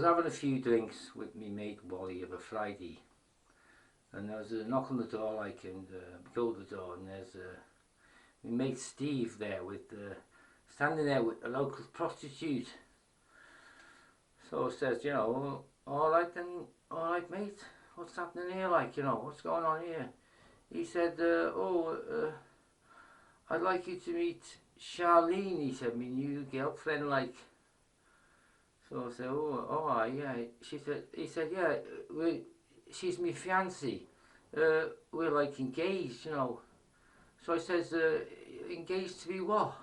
having a few drinks with me mate Wally of a Friday, and there was a knock on the door, like, and go to the door, and there's my mate Steve there with standing there with a local prostitute. So it says, you know, all right then, all right mate, what's happening here, like, you know, what's going on here? He said, I'd like you to meet Charlene, he said, my new girlfriend, like. So I said, oh, yeah. He said, yeah, she's my fiancee. We're like engaged, you know. So I says, engaged to be what?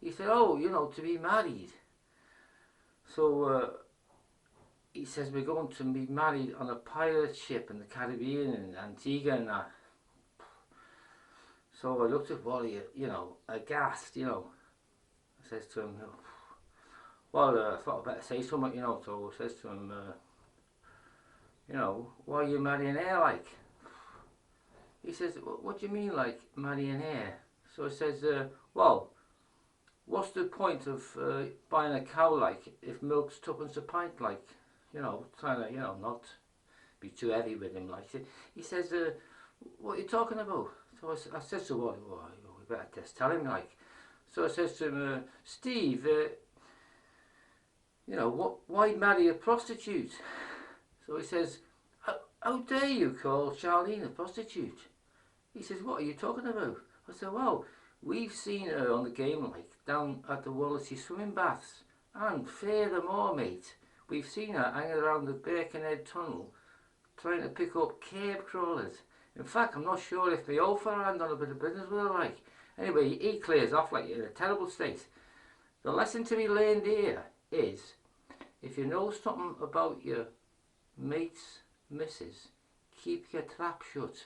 He said, oh, you know, to be married. So he says, we're going to be married on a pirate ship in the Caribbean and Antigua and that. So I looked at Wally, you know, aghast, you know. I says to him, well, I thought I'd better say something, you know. So I says to him, you know, why are you marrying her, like? He says, what do you mean, like, marrying her? So I says, well, what's the point of buying a cow, like, if milk's tuppence a pint, like, you know, trying to, you know, not be too heavy with him, like. He says, what are you talking about? So I says to Wally, well, we better just tell him, like. So I says to him, Steve, you know, why marry a prostitute? So he says, how dare you call Charlene a prostitute? He says, what are you talking about? I said, well, we've seen her on the game, like, down at the Wallasey swimming baths. And furthermore, mate, we've seen her hanging around the Birkenhead tunnel trying to pick up cave crawlers. In fact, I'm not sure if my old fella had done a bit of business with her, like. Anyway, he clears off, like, in a terrible state. The lesson to be learned here is, if you know something about your mate's missus, keep your trap shut.